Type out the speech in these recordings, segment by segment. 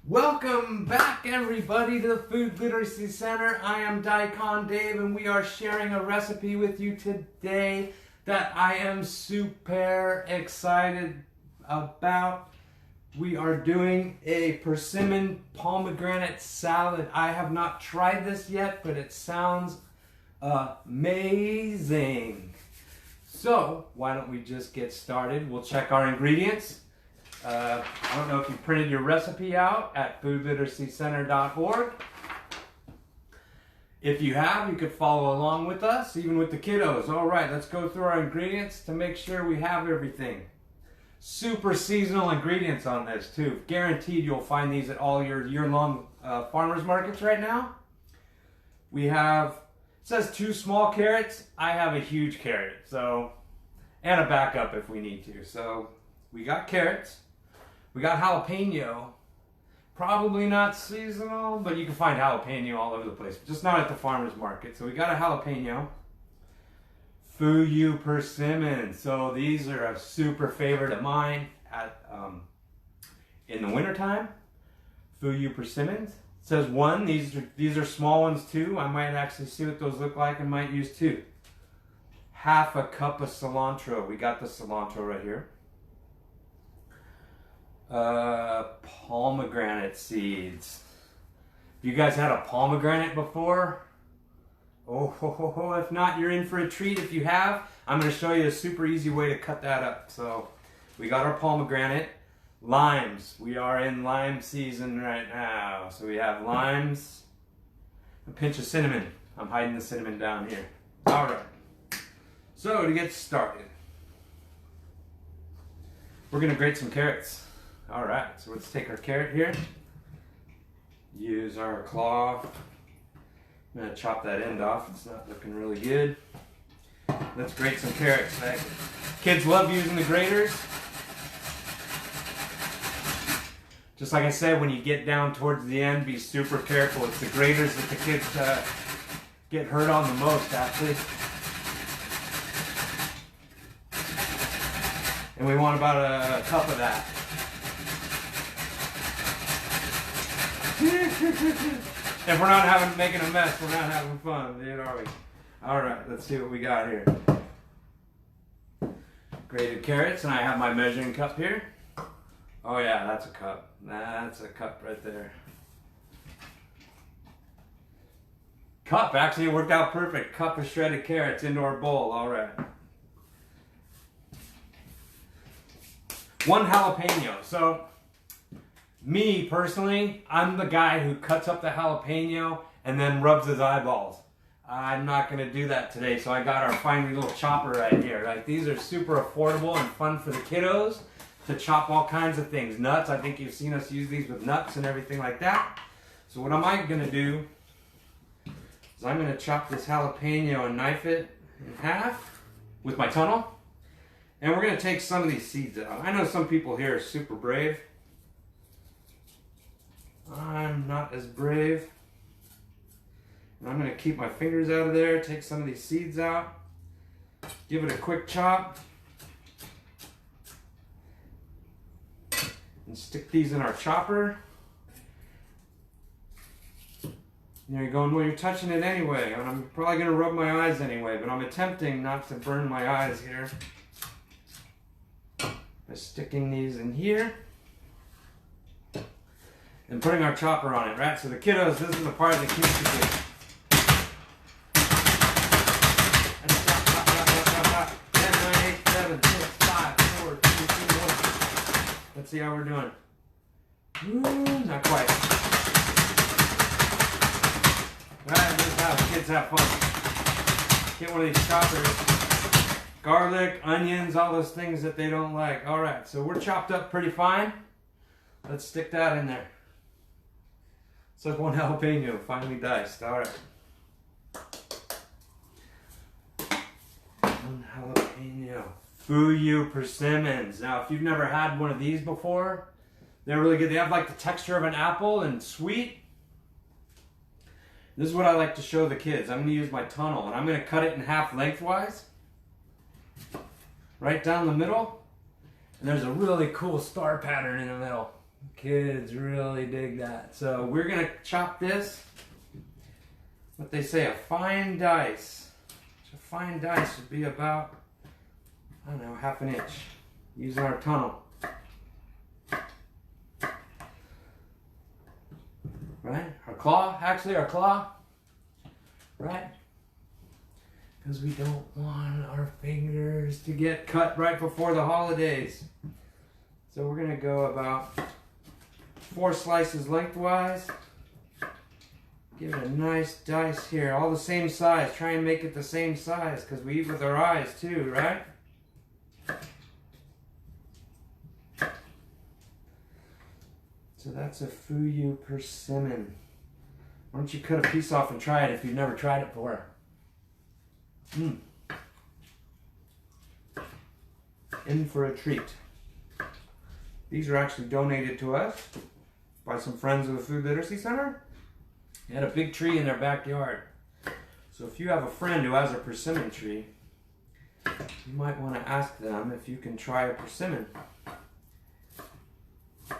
Welcome back, everybody, to the Food Literacy Center. I am Daikon Dave, and we are sharing a recipe with you today that I am super excited about. We are doing a Persimmon Pomegranate Salad. I have not tried this yet, but it sounds amazing. So, why don't we just get started? We'll check our ingredients. I don't know if you printed your recipe out at foodliteracycenter.org. If you have, you could follow along with us, even with the kiddos. All right, let's go through our ingredients to make sure we have everything. Super seasonal ingredients on this too. Guaranteed you'll find these at all your year-long farmers markets right now. We have, it says 2 small carrots. I have a huge carrot, so, and a backup if we need to. So we got carrots. We got jalapeno, probably not seasonal, but you can find jalapeno all over the place, just not at the farmer's market. So we got a jalapeno. Fuyu persimmon. So these are a super favorite of mine at in the wintertime. Fuyu persimmons. It says 1. These are small ones too. I might actually see what those look like and might use 2. Half a cup of cilantro. We got the cilantro right here. Pomegranate seeds. You guys had a pomegranate before? Oh, if not, you're in for a treat. If you have, I'm going to show you a super easy way to cut that up. So we got our pomegranate. Limes. We are in lime season right now. So we have limes. A pinch of cinnamon. I'm hiding the cinnamon down here. All right. So to get started, we're going to grate some carrots. All right, so let's take our carrot here. Use our claw. I'm gonna chop that end off. It's not looking really good. Let's grate some carrots. Kids love using the graters. Just like I said, when you get down towards the end, be super careful. It's the graters that the kids get hurt on the most, actually. And we want about a cup of that. If we're not making a mess, we're not having fun, dude, are we? All right, let's see what we got here. Grated carrots, and I have my measuring cup here. Oh yeah, that's a cup. That's a cup right there. Cup, actually it worked out perfect. Cup of shredded carrots into our bowl, all right. 1 jalapeno. So, me, personally, I'm the guy who cuts up the jalapeno and then rubs his eyeballs. I'm not going to do that today, so I got our finely little chopper right here. Like, these are super affordable and fun for the kiddos to chop all kinds of things. Nuts, I think you've seen us use these with nuts and everything like that. So what am I going to do is I'm going to chop this jalapeno and knife it in half with my tunnel. And we're going to take some of these seeds out. I know some people here are super brave. I'm not as brave. And I'm going to keep my fingers out of there, take some of these seeds out, give it a quick chop, and stick these in our chopper. There you go, and well, you're touching it anyway, and I'm probably going to rub my eyes anyway, but I'm attempting not to burn my eyes here by sticking these in here. And putting our chopper on it, right? So the kiddos, this is the part the kids should do. Chop, chop, chop, chop, chop, chop. 10, 9, 8, 7, 6, 5, 4, 3, 2, 1. Let's see how we're doing. Ooh, not quite. Right, this is how kids have fun. Get one of these choppers. Garlic, onions, all those things that they don't like. All right, so we're chopped up pretty fine. Let's stick that in there. It's like 1 jalapeno, finely diced. All right. 1 jalapeno. Fuyu persimmons. Now, if you've never had one of these before, they're really good. They have like the texture of an apple and sweet. This is what I like to show the kids. I'm going to use my tunnel, and I'm going to cut it in half lengthwise. Right down the middle. And there's a really cool star pattern in the middle. Kids really dig that. So we're gonna chop this, what they say, a fine dice. So a fine dice would be about, I don't know, ½ inch, using our tunnel. Right? Our claw, right? Because we don't want our fingers to get cut right before the holidays. So we're gonna go about 4 slices lengthwise. Give it a nice dice here, all the same size. Try and make it the same size because we eat with our eyes too, right? So that's a Fuyu persimmon. Why don't you cut a piece off and try it if you've never tried it before? In for a treat. These are actually donated to us by some friends of the Food Literacy Center. They had a big tree in their backyard. So if you have a friend who has a persimmon tree, you might want to ask them if you can try a persimmon. So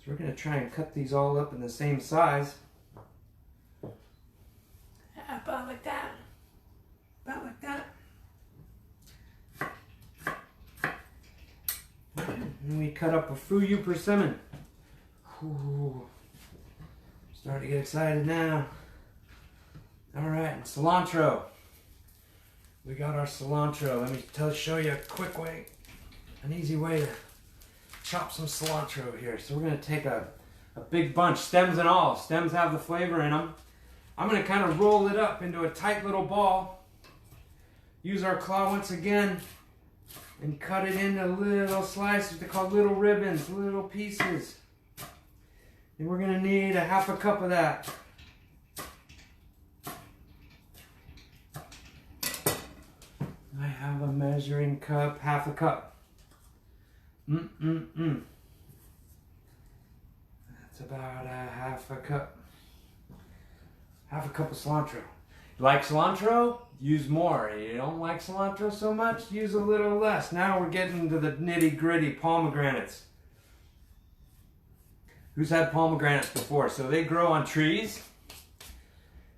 we're going to try and cut these all up in the same size. About like that. About like that. And we cut up a Fuyu persimmon. Ooh. Starting to get excited now. Alright, and cilantro. We got our cilantro. Let me show you a quick way, an easy way to chop some cilantro here. So we're going to take a big bunch, stems and all. Stems have the flavor in them. I'm going to kind of roll it up into a tight little ball. Use our claw once again and cut it into little slices. They're called little ribbons, little pieces. And we're going to need a ½ cup of that. I have a measuring cup, ½ cup. That's about a ½ cup. ½ cup of cilantro. You like cilantro? Use more. You don't like cilantro so much? Use a little less. Now we're getting to the nitty-gritty pomegranates. Who's had pomegranates before? So they grow on trees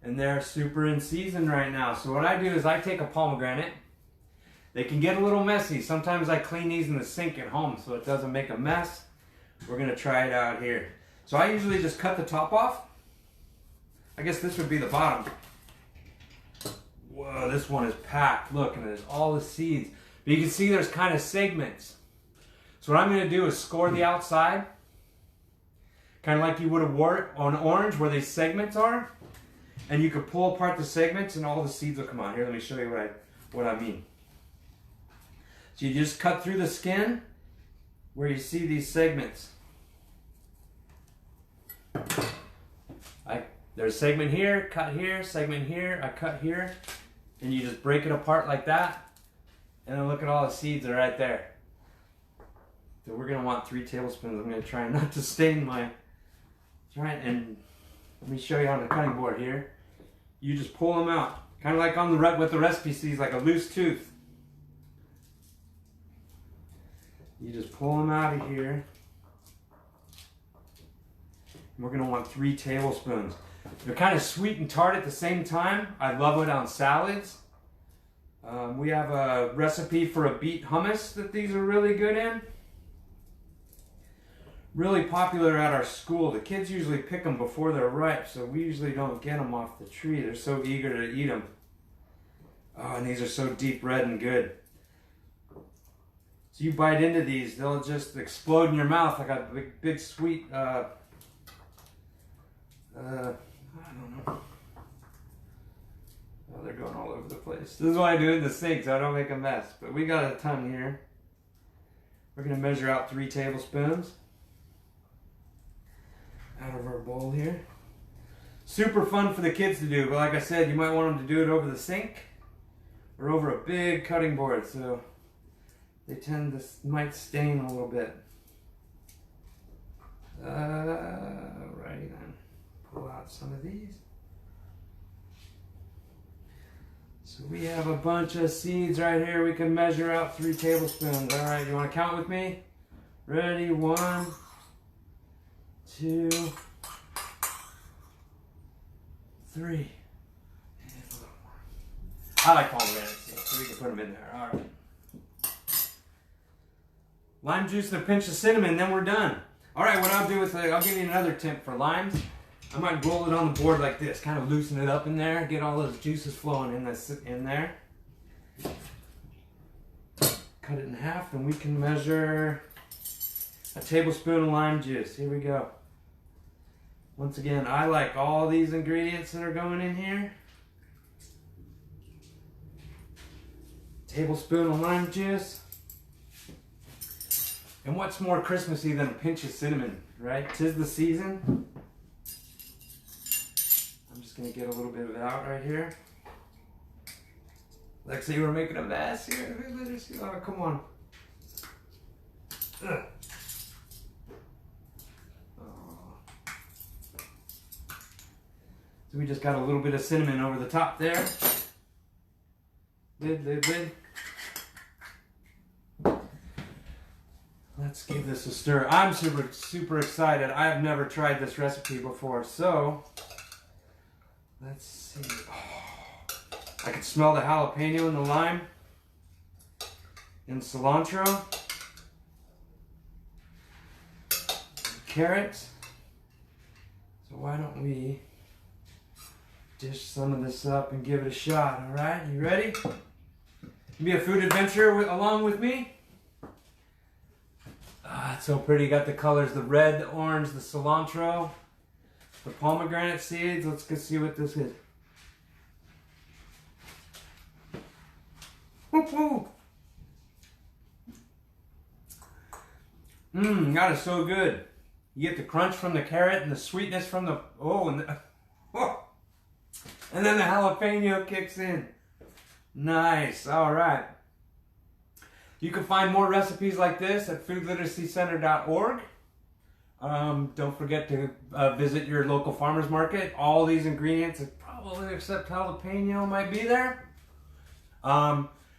and they're super in season right now. So what I do is I take a pomegranate. They can get a little messy. Sometimes I clean these in the sink at home so it doesn't make a mess. We're going to try it out here. So I usually just cut the top off. I guess this would be the bottom. Whoa, this one is packed. Look, and there's all the seeds. But you can see there's kind of segments. So what I'm going to do is score the outside. Kind of like you would have on orange where these segments are. And you could pull apart the segments and all the seeds will come out. Here, let me show you what I mean. So you just cut through the skin where you see these segments. There's a segment here, cut here, segment here, I cut here. And you just break it apart like that. And then look at all the seeds that are right there. So we're going to want 3 tablespoons. I'm going to try not to stain my... And let me show you on the cutting board here. You just pull them out. Kind of like on the what the recipe sees, like a loose tooth. You just pull them out of here. And we're going to want 3 tablespoons. They're kind of sweet and tart at the same time. I love it on salads. We have a recipe for a beet hummus that these are really good in. Really popular at our school. The kids usually pick them before they're ripe, so we usually don't get them off the tree. They're so eager to eat them. Oh, and these are so deep red and good. So you bite into these, they'll just explode in your mouth like a big sweet, I don't know. Oh, they're going all over the place. This is why I do it in the sink so I don't make a mess. But we got a ton here. We're going to measure out 3 tablespoons out of our bowl here. Super fun for the kids to do, but like I said, you might want them to do it over the sink or over a big cutting board, so they might stain a little bit. Alrighty then. Pull out some of these. So we have a bunch of seeds right here. We can measure out 3 tablespoons. Alright, you want to count with me? Ready? 1, 2, 3. I like pomegranate seeds, so we can put them in there. All right. Lime juice and a pinch of cinnamon, then we're done. All right, what I'll do is I'll give you another tip for limes. I might roll it on the board like this, kind of loosen it up in there, get all those juices flowing in there. Cut it in half, and we can measure a tablespoon of lime juice. Here we go. Once again, I like all these ingredients that are going in here. Tablespoon of lime juice. And what's more Christmassy than a pinch of cinnamon, right? 'Tis the season. I'm just gonna get a little bit of it out right here. Lexi, we're making a mess here. Oh, come on. Ugh. So we just got a little bit of cinnamon over the top there. Lid. Let's give this a stir. I'm super excited. I have never tried this recipe before, so let's see. Oh, I can smell the jalapeno and the lime and cilantro, carrots. So why don't we dish some of this up and give it a shot? All right, you ready? Be a food adventure along with me. Ah, it's so pretty. Got the colors, the red, the orange, the cilantro, the pomegranate seeds. Let's go see what this is. Woo-hoo. That is so good. You get the crunch from the carrot and the sweetness from the, and then the jalapeno kicks in. Nice. All right. You can find more recipes like this at foodliteracycenter.org. Don't forget to visit your local farmer's market. All these ingredients, probably except jalapeno, might be there.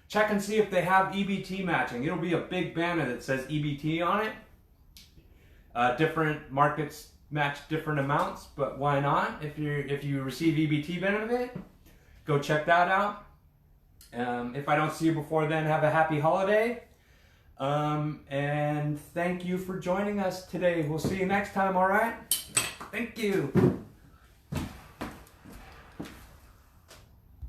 Check and see if they have EBT matching. It'll be a big banner that says EBT on it. Different markets match different amounts, but why not? If you receive EBT benefit, go check that out. If I don't see you before then, have a happy holiday. And thank you for joining us today. We'll see you next time, all right? Thank you.